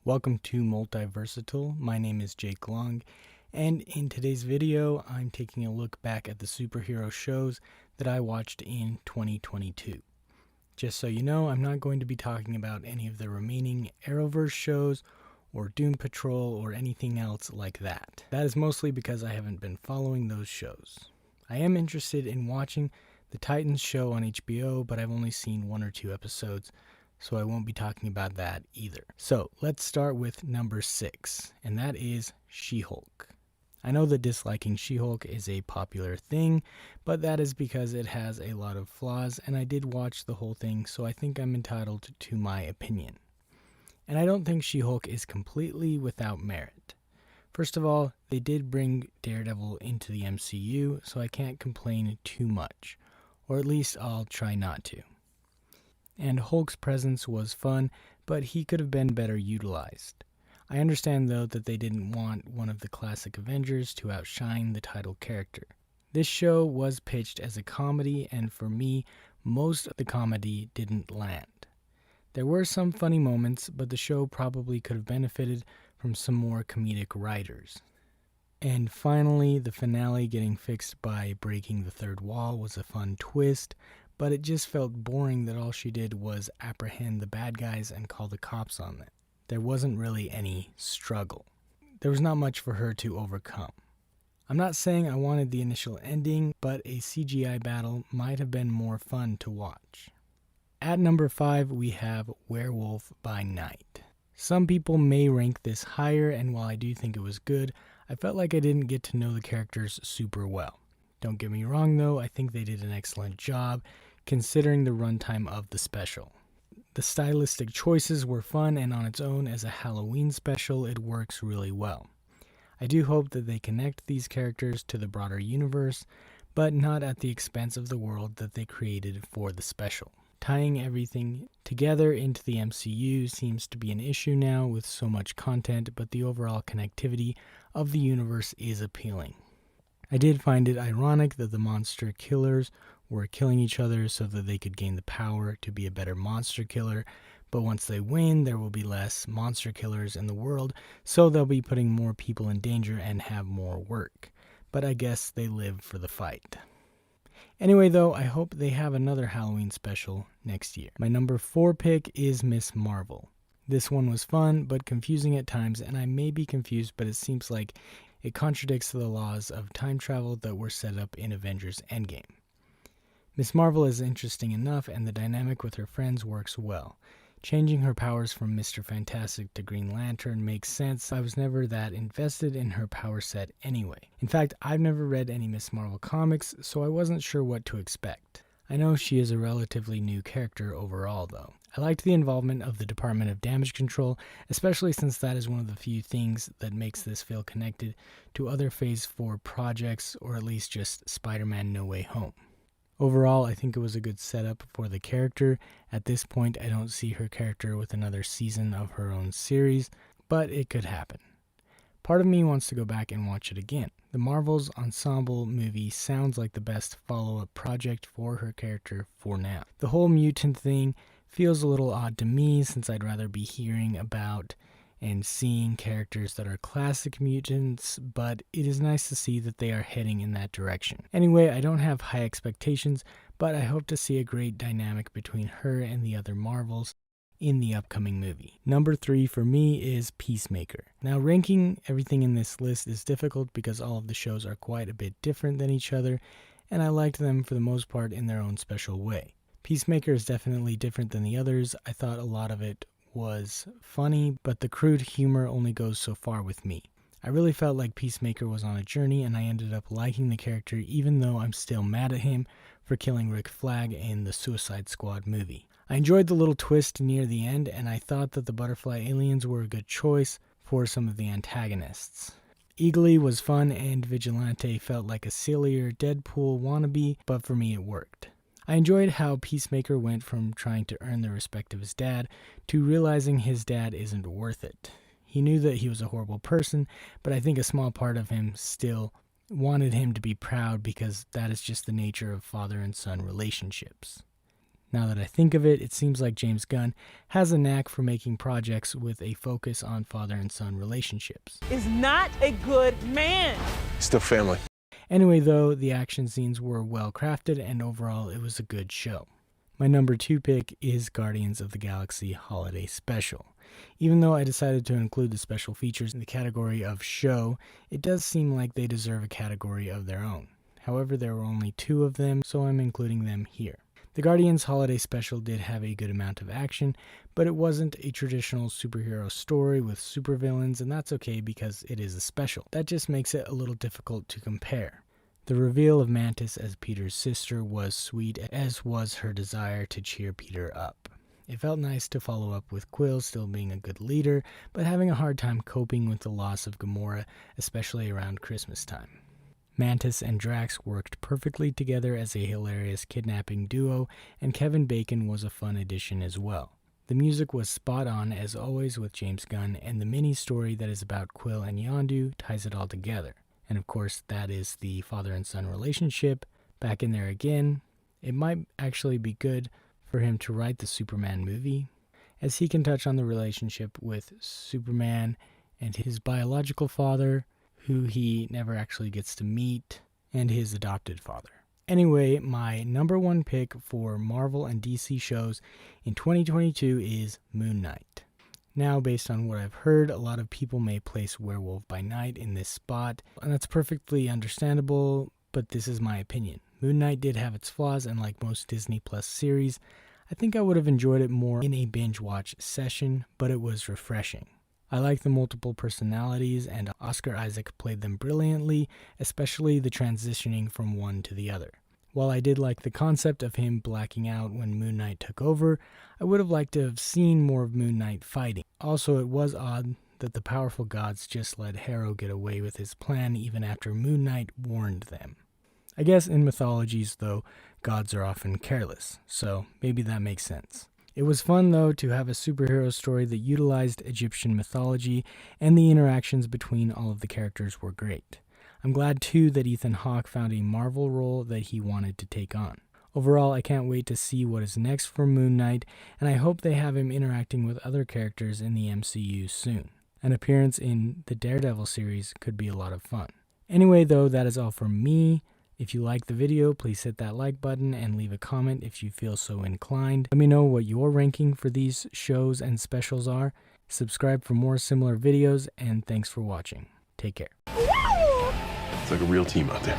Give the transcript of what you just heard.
Welcome to Multiversatile. My name is Jake Long, and in today's video, I'm taking a look back at the superhero shows that I watched in 2022. Just so you know, I'm not going to be talking about any of the remaining Arrowverse shows or Doom Patrol or anything else like that. That is mostly because I haven't been following those shows. I am interested in watching the Titans show on HBO, but I've only seen 1 or 2 episodes, so I won't be talking about that either. So let's start with number 6, and that is She-Hulk. I know that disliking She-Hulk is a popular thing, but that is because it has a lot of flaws, and I did watch the whole thing, so I think I'm entitled to my opinion. And I don't think She-Hulk is completely without merit. First of all, they did bring Daredevil into the MCU, so I can't complain too much, or at least I'll try not to. And Hulk's presence was fun, but he could have been better utilized. I understand though that they didn't want one of the classic Avengers to outshine the title character. This show was pitched as a comedy, and for me, most of the comedy didn't land. There were some funny moments, but the show probably could have benefited from some more comedic writers. And finally, the finale getting fixed by breaking the third wall was a fun twist, but it just felt boring that all she did was apprehend the bad guys and call the cops on them. There wasn't really any struggle. There was not much for her to overcome. I'm not saying I wanted the initial ending, but a CGI battle might have been more fun to watch. At number 5, we have Werewolf by Night. Some people may rank this higher, and while I do think it was good, I felt like I didn't get to know the characters super well. Don't get me wrong though, I think they did an excellent job considering the runtime of the special. The stylistic choices were fun, and on its own as a Halloween special, it works really well. I do hope that they connect these characters to the broader universe, but not at the expense of the world that they created for the special. Tying everything together into the MCU seems to be an issue now with so much content, but the overall connectivity of the universe is appealing. I did find it ironic that the monster killers were killing each other so that they could gain the power to be a better monster killer, but once they win, there will be less monster killers in the world, so they'll be putting more people in danger and have more work. But I guess they live for the fight. Anyway though, I hope they have another Halloween special next year. My number 4 pick is Miss Marvel. This one was fun, but confusing at times, and I may be confused, but it seems like it contradicts the laws of time travel that were set up in Avengers Endgame. Miss Marvel is interesting enough, and the dynamic with her friends works well. Changing her powers from Mr. Fantastic to Green Lantern makes sense. I was never that invested in her power set anyway. In fact, I've never read any Miss Marvel comics, so I wasn't sure what to expect. I know she is a relatively new character overall though. I liked the involvement of the Department of Damage Control, especially since that is one of the few things that makes this feel connected to other Phase 4 projects, or at least just Spider-Man No Way Home. Overall, I think it was a good setup for the character. At this point, I don't see her character with another season of her own series, but it could happen. Part of me wants to go back and watch it again. The Marvel's ensemble movie sounds like the best follow-up project for her character for now. The whole mutant thing feels a little odd to me, since I'd rather be hearing about and seeing characters that are classic mutants, but it is nice to see that they are heading in that direction. Anyway, I don't have high expectations, but I hope to see a great dynamic between her and the other Marvels in the upcoming movie. Number 3 for me is Peacemaker. Now, ranking everything in this list is difficult because all of the shows are quite a bit different than each other, and I liked them for the most part in their own special way. Peacemaker is definitely different than the others. I thought a lot of it was funny, but the crude humor only goes so far with me. I really felt like Peacemaker was on a journey, and I ended up liking the character even though I'm still mad at him for killing Rick Flag in the Suicide Squad movie. I enjoyed the little twist near the end, and I thought that the butterfly aliens were a good choice for some of the antagonists. Eagly was fun, and Vigilante felt like a sillier Deadpool wannabe, but for me it worked. I enjoyed how Peacemaker went from trying to earn the respect of his dad to realizing his dad isn't worth it. He knew that he was a horrible person, but I think a small part of him still wanted him to be proud because that is just the nature of father and son relationships. Now that I think of it, it seems like James Gunn has a knack for making projects with a focus on father and son relationships. Is not a good man. Still family. Anyway though, the action scenes were well crafted and overall it was a good show. My number 2 pick is Guardians of the Galaxy Holiday Special. Even though I decided to include the special features in the category of show, it does seem like they deserve a category of their own. However, there were only 2 of them, so I'm including them here. The Guardians Holiday Special did have a good amount of action, but it wasn't a traditional superhero story with supervillains, and that's okay because it is a special. That just makes it a little difficult to compare. The reveal of Mantis as Peter's sister was sweet, as was her desire to cheer Peter up. It felt nice to follow up with Quill still being a good leader, but having a hard time coping with the loss of Gamora, especially around Christmas time. Mantis and Drax worked perfectly together as a hilarious kidnapping duo, and Kevin Bacon was a fun addition as well. The music was spot on as always with James Gunn, and the mini-story that is about Quill and Yondu ties it all together. And of course, that is the father and son relationship back in there again. It might actually be good for him to write the Superman movie, as he can touch on the relationship with Superman and his biological father, who he never actually gets to meet, and his adopted father. Anyway, my number 1 pick for Marvel and DC shows in 2022 is Moon Knight. Now, based on what I've heard, a lot of people may place Werewolf by Night in this spot, and that's perfectly understandable, but this is my opinion. Moon Knight did have its flaws, and like most Disney Plus series, I think I would have enjoyed it more in a binge watch session, but it was refreshing. I like the multiple personalities, and Oscar Isaac played them brilliantly, especially the transitioning from one to the other. While I did like the concept of him blacking out when Moon Knight took over, I would have liked to have seen more of Moon Knight fighting. Also, it was odd that the powerful gods just let Harrow get away with his plan even after Moon Knight warned them. I guess in mythologies, though, gods are often careless, so maybe that makes sense. It was fun, though, to have a superhero story that utilized Egyptian mythology, and the interactions between all of the characters were great. I'm glad, too, that Ethan Hawke found a Marvel role that he wanted to take on. Overall, I can't wait to see what is next for Moon Knight, and I hope they have him interacting with other characters in the MCU soon. An appearance in the Daredevil series could be a lot of fun. Anyway, though, that is all from me. If you like the video, please hit that like button and leave a comment if you feel so inclined. Let me know what your ranking for these shows and specials are. Subscribe for more similar videos, and thanks for watching. Take care. It's like a real team out there.